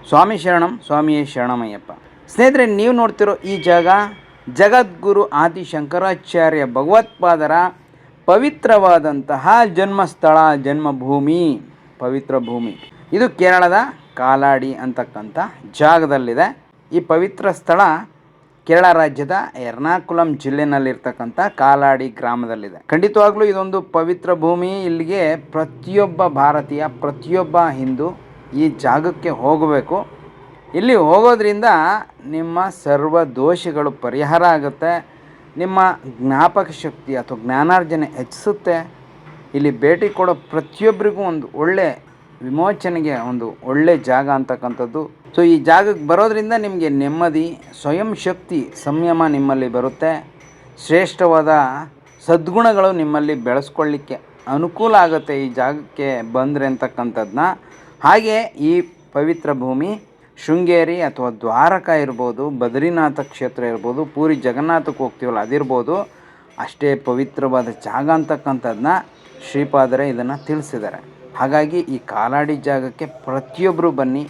ಸ್ವಾಮಿ ಶರಣಂ, ಸ್ವಾಮಿಯೇ ಶರಣಮಯ್ಯಪ್ಪ. ಸ್ನೇಹಿತರೆ, ನೀವು ನೋಡ್ತಿರೋ ಈ ಜಾಗ ಜಗದ್ಗುರು ಆದಿ ಶಂಕರಾಚಾರ್ಯ ಭಗವತ್ಪಾದರ ಪವಿತ್ರವಾದಂತಹ ಜನ್ಮಸ್ಥಳ, ಜನ್ಮಭೂಮಿ, ಪವಿತ್ರ ಭೂಮಿ. ಇದು ಕೇರಳದ ಕಾಲಾಡಿ ಅಂತಕ್ಕಂಥ ಜಾಗದಲ್ಲಿದೆ. ಈ ಪವಿತ್ರ ಸ್ಥಳ ಕೇರಳ ರಾಜ್ಯದ ಎರ್ನಾಕುಲಂ ಜಿಲ್ಲೆನಲ್ಲಿರ್ತಕ್ಕಂಥ ಕಾಲಾಡಿ ಗ್ರಾಮದಲ್ಲಿದೆ. ಖಂಡಿತವಾಗ್ಲೂ ಇದೊಂದು ಪವಿತ್ರ ಭೂಮಿ. ಇಲ್ಲಿಗೆ ಪ್ರತಿಯೊಬ್ಬ ಭಾರತೀಯ, ಪ್ರತಿಯೊಬ್ಬ ಹಿಂದೂ ಈ ಜಾಗಕ್ಕೆ ಹೋಗಬೇಕು. ಇಲ್ಲಿ ಹೋಗೋದ್ರಿಂದ ನಿಮ್ಮ ಸರ್ವ ದೋಷಗಳು ಪರಿಹಾರ ಆಗುತ್ತೆ, ನಿಮ್ಮ ಜ್ಞಾಪಕ ಶಕ್ತಿ ಅಥವಾ ಜ್ಞಾನಾರ್ಜನೆ ಹೆಚ್ಚಿಸುತ್ತೆ. ಇಲ್ಲಿ ಭೇಟಿ ಕೊಡೋ ಪ್ರತಿಯೊಬ್ಬರಿಗೂ ಒಂದು ಒಳ್ಳೆ ವಿಮೋಚನೆಗೆ ಒಂದು ಒಳ್ಳೆ ಜಾಗ ಅಂತಕ್ಕಂಥದ್ದು. ಸೊ ಈ ಜಾಗಕ್ಕೆ ಬರೋದ್ರಿಂದ ನಿಮಗೆ ನೆಮ್ಮದಿ, ಸ್ವಯಂ ಶಕ್ತಿ, ಸಂಯಮ ನಿಮ್ಮಲ್ಲಿ ಬರುತ್ತೆ. ಶ್ರೇಷ್ಠವಾದ ಸದ್ಗುಣಗಳು ನಿಮ್ಮಲ್ಲಿ ಬೆಳೆಸ್ಕೊಳ್ಳಿಕ್ಕೆ ಅನುಕೂಲ ಆಗುತ್ತೆ ಈ ಜಾಗಕ್ಕೆ ಬಂದರೆ ಅಂತಕ್ಕಂಥದ್ದನ್ನ. ಹಾಗೆ ಈ ಪವಿತ್ರ ಭೂಮಿ ಶೃಂಗೇರಿ ಅಥವಾ ದ್ವಾರಕ ಇರ್ಬೋದು, ಬದ್ರಿನಾಥ ಕ್ಷೇತ್ರ ಇರ್ಬೋದು, ಪೂರಿ ಜಗನ್ನಾಥಕ್ಕೆ ಹೋಗ್ತೀವಲ್ಲ ಅದಿರ್ಬೋದು, ಅಷ್ಟೇ ಪವಿತ್ರವಾದ ಜಾಗ ಅಂತಕ್ಕಂಥದ್ದನ್ನ ಶ್ರೀಪಾದರೇ ಇದನ್ನು ತಿಳಿಸಿದ್ದಾರೆ. ಹಾಗಾಗಿ ಈ ಕಾಲಾಡಿ ಜಾಗಕ್ಕೆ ಪ್ರತಿಯೊಬ್ಬರು ಬನ್ನಿ.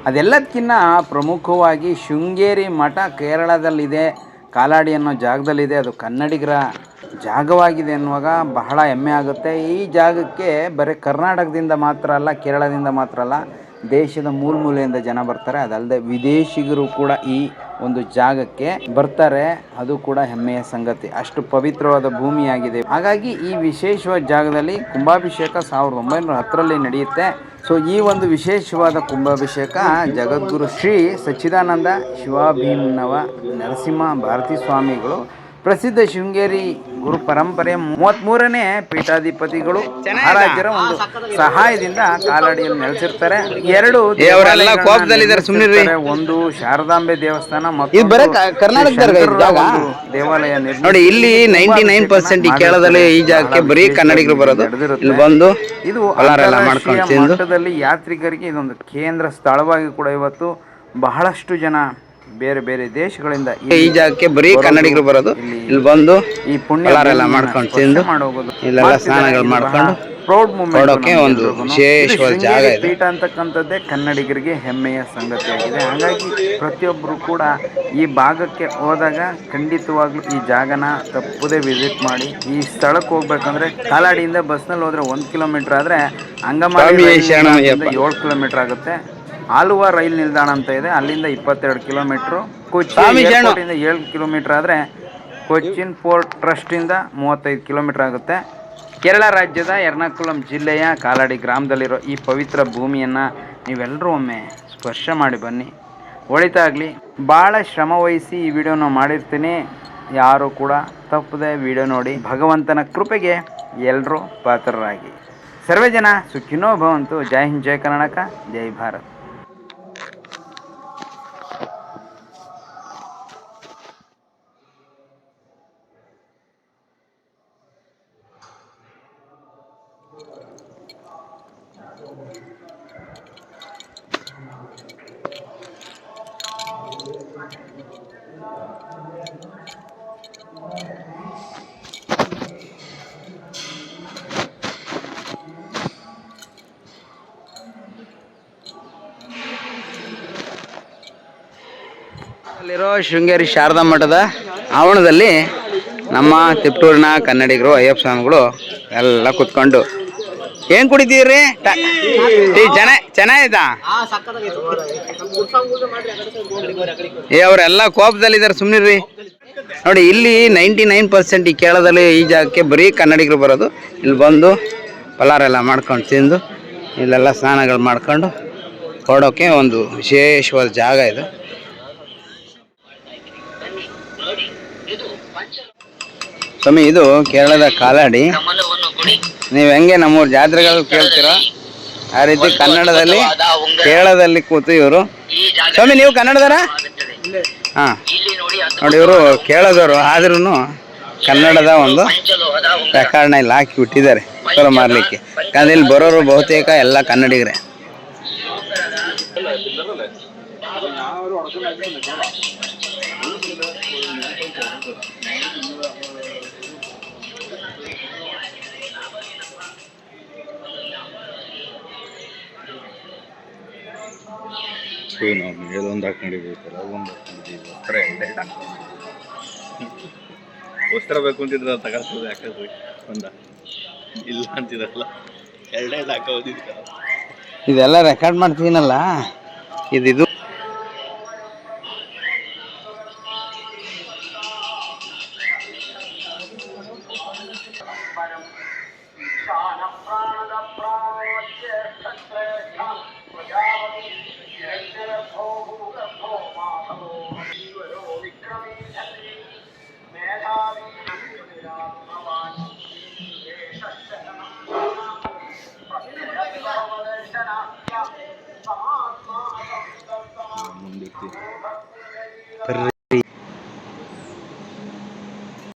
ಅದೆಲ್ಲದಕ್ಕಿಂತ ಪ್ರಮುಖವಾಗಿ ಶೃಂಗೇರಿ ಮಠ ಕೇರಳದಲ್ಲಿದೆ, ಕಾಲಾಡಿ ಅನ್ನೋ ಜಾಗದಲ್ಲಿದೆ. ಅದು ಕನ್ನಡಿಗರ ಜಾಗವಾಗಿದೆ ಅನ್ನುವಾಗ ಬಹಳ ಹೆಮ್ಮೆ ಆಗುತ್ತೆ. ಈ ಜಾಗಕ್ಕೆ ಬರೀ ಕರ್ನಾಟಕದಿಂದ ಮಾತ್ರ ಅಲ್ಲ, ಕೇರಳದಿಂದ ಮಾತ್ರ ಅಲ್ಲ, ದೇಶದ ಮೂಲೆಯಿಂದ ಜನ ಬರ್ತಾರೆ. ಅದಲ್ಲದೆ ವಿದೇಶಿಗರು ಕೂಡ ಈ ಒಂದು ಜಾಗಕ್ಕೆ ಬರ್ತಾರೆ. ಅದು ಕೂಡ ಹೆಮ್ಮೆಯ ಸಂಗತಿ. ಅಷ್ಟು ಪವಿತ್ರವಾದ ಭೂಮಿಯಾಗಿದೆ. ಹಾಗಾಗಿ ಈ ವಿಶೇಷವಾದ ಜಾಗದಲ್ಲಿ ಕುಂಭಾಭಿಷೇಕ 1910ರಲ್ಲಿ ನಡೆಯುತ್ತೆ. ಸೊ ಈ ಒಂದು ವಿಶೇಷವಾದ ಕುಂಭಾಭಿಷೇಕ ಜಗದ್ಗುರು ಶ್ರೀ ಸಚ್ಚಿದಾನಂದ ಶಿವಾಭಿನವ ನರಸಿಂಹ ಭಾರತೀ ಸ್ವಾಮಿಗಳು, ಪ್ರಸಿದ್ಧ ಶೃಂಗೇರಿ ಗುರು ಪರಂಪರೆ 33ನೇ ಪೀಠಾಧಿಪತಿಗಳು ಮಹಾರಾಜರ ಒಂದು ಸಹಾಯದಿಂದ ಕಾಲಾಡಿಯಲ್ಲಿ ನೆಲೆಸಿರ್ತಾರೆ. 2 ಒಂದು ಶಾರದಾಂಬೆ ದೇವಸ್ಥಾನ ಮತ್ತು ದೇವಾಲಯ ನೋಡಿ. ಇಲ್ಲಿ 99% ಕೇರಳದಲ್ಲಿ ಈ ಜಾಗಕ್ಕೆ ಬರೀ ಕನ್ನಡಿಗರು ಬರೋದು. ಇಲ್ಲಿ ಬಂದು ಇದು ಅಂತಾರಾಷ್ಟ್ರೀಯ ಮಟ್ಟದಲ್ಲಿ ಯಾತ್ರಿಕರಿಗೆ ಇದೊಂದು ಕೇಂದ್ರ ಸ್ಥಳವಾಗಿ ಕೂಡ ಇವತ್ತು ಬಹಳಷ್ಟು ಜನ ಬೇರೆ ಬೇರೆ ದೇಶಗಳಿಂದ ಈ ಜಾಗಕ್ಕೆ ಬರೀ ಕನ್ನಡಿಗರು ಬರೋದು. ಇಲ್ಲಿ ಬಂದು ಈ ಪುಣ್ಯ ಮಾಡ್ಕೊಂಡು ತಿಂದು ಇಲ್ಲೆಲ್ಲ ಸ್ನಾನಗಳು ಮಾಡ್ಕೊಂಡು ಪ್ರೌಡ್ ಮೂಮೆಂಟ್ ಒಂದು ವಿಶೇಷವಾದ ಜಾಗ ಇದೆ. ಪೀಠ ಅಂತಕ್ಕಂಥದ್ದೇ ಕನ್ನಡಿಗರಿಗೆ ಹೆಮ್ಮೆಯ ಸಂಗತಿಯಾಗಿದೆ. ಹಾಗಾಗಿ ಪ್ರತಿಯೊಬ್ಬರು ಕೂಡ ಈ ಭಾಗಕ್ಕೆ ಹೋದಾಗ ಖಂಡಿತವಾಗ್ಲೂ ಈ ಜಾಗನ ತಪ್ಪದೇ ವಿಸಿಟ್ ಮಾಡಿ. ಈ ಸ್ಥಳಕ್ಕೆ ಹೋಗ್ಬೇಕಂದ್ರೆ ಕಾಲಾಡಿಯಿಂದ ಬಸ್ನಲ್ಲಿ ಹೋದ್ರೆ 1 ಕಿಲೋಮೀಟರ್ ಆದರೆ ಅಂಗಮಾಲಿ 7 ಕಿಲೋಮೀಟರ್ ಆಗುತ್ತೆ. ಆಲುವ ರೈಲ್ ನಿಲ್ದಾಣ ಅಂತ ಇದೆ, ಅಲ್ಲಿಂದ 22 ಕಿಲೋಮೀಟ್ರು. ಕೊಚ್ಚಿನ್ ಏರ್ಪೋರ್ಟಿಂದ 7 ಕಿಲೋಮೀಟರ್ ಆದರೆ ಕೊಚ್ಚಿನ್ ಪೋರ್ಟ್ ಟ್ರಸ್ಟಿಂದ 35 ಕಿಲೋಮೀಟರ್ ಆಗುತ್ತೆ. ಕೇರಳ ರಾಜ್ಯದ ಎರ್ನಾಕುಲಂ ಜಿಲ್ಲೆಯ ಕಾಲಾಡಿ ಗ್ರಾಮದಲ್ಲಿರೋ ಈ ಪವಿತ್ರ ಭೂಮಿಯನ್ನು ನೀವೆಲ್ಲರೂ ಒಮ್ಮೆ ಸ್ಪರ್ಶ ಮಾಡಿ ಬನ್ನಿ, ಒಳಿತಾಗಲಿ. ಭಾಳ ಶ್ರಮ ವಹಿಸಿ ಈ ವಿಡಿಯೋನ ಮಾಡಿರ್ತೀನಿ. ಯಾರು ಕೂಡ ತಪ್ಪದೆ ವಿಡಿಯೋ ನೋಡಿ ಭಗವಂತನ ಕೃಪೆಗೆ ಎಲ್ಲರೂ ಪಾತ್ರರಾಗಿ. ಸರ್ವೇ ಜನ ಸುಖಿನೋ ಭವಂತು. ಜೈ ಹಿಂದ್, ಜೈ ಕರ್ನಾಟಕ, ಜೈ ಭಾರತ್. ಅಲ್ಲಿರೋ ಶೃಂಗೇರಿ ಶಾರದಾ ಮಠದ ಆವರಣದಲ್ಲಿ ನಮ್ಮ ತಿಪ್ಟೂರಿನ ಕನ್ನಡಿಗರು ಅಯ್ಯಪ್ಪ ಸ್ವಾಮಿಗಳು ಎಲ್ಲ ಕುತ್ಕೊಂಡು ಏನ್ ಕುಡಿತೀರಿ? ಟೀ ಚೆನ್ನಾಯ್ತಾ? ಅವರೆಲ್ಲ ಕೋಪದಲ್ಲಿದ್ದಾರೆ, ಸುಮ್ಮನಿರ್ರಿ. ನೋಡಿ, ಇಲ್ಲಿ 99% ಈ ಕೇರಳದಲ್ಲಿ ಈ ಜಾಗಕ್ಕೆ ಬರೀ ಕನ್ನಡಿಗರು ಬರೋದು. ಇಲ್ಲಿ ಬಂದು ಪಲಾರೆಲ್ಲ ಮಾಡ್ಕೊಂಡು ತಿಂದು ಇಲ್ಲೆಲ್ಲ ಸ್ನಾನಗಳು ಮಾಡ್ಕೊಂಡು ಹೊರಡೋಕೆ ಒಂದು ವಿಶೇಷವಾದ ಜಾಗ ಇದು. ಸ್ವಾಮಿ, ಇದು ಕೇರಳದ ಕಾಲಾಡಿ. ನೀವು ಹೆಂಗೆ ನಮ್ಮೂರು ಜಾತ್ರೆಗಳು ಕೇಳ್ತೀರೋ ಆ ರೀತಿ ಕನ್ನಡದಲ್ಲಿ ಕೇರಳದಲ್ಲಿ ಕೂತು ಇವರು. ಸ್ವಾಮಿ, ನೀವು ಕನ್ನಡದರ? ಹಾಂ, ನೋಡಿ, ಇವರು ಕೇರಳದವರು ಆದ್ರೂ ಕನ್ನಡದ ಒಂದು ಪ್ರಕರಣ ಇಲ್ಲಿ ಹಾಕಿ ಬಿಟ್ಟಿದ್ದಾರೆ ಮಾರಲಿಕ್ಕೆ. ಯಾಕಂದ್ರೆ ಇಲ್ಲಿ ಬರೋರು ಬಹುತೇಕ ಎಲ್ಲ ಕನ್ನಡಿಗರೇ. ನಾವು ಮೇಲೊಂದು ಹಾಕೊಂಡಿದ್ದೀವಿ ಕೆಳಗೊಂದು ಹಾಕೊಂಡಿದ್ದೀವಿ ವಸ್ತ್ರ ಎರಡೆರಡು ಹಾಕೊಂಡಿದ್ದೀವಿ ವಸ್ತ್ರ ಬೇಕು ಅಂತಿದ್ರೆ ತಗೊಳ್ತದೆ ಯಾಕಂದ್ರೆ ಒಂದ ಇಲ್ಲ ಅಂತಿದ್ರಲ್ಲ ಎರಡೆರಡು ಹಾಕೋದಿದ್ದೀರ ಇದೆಲ್ಲ ರೆಕಾರ್ಡ್ ಮಾಡ್ತೀನಲ್ಲ ಇದು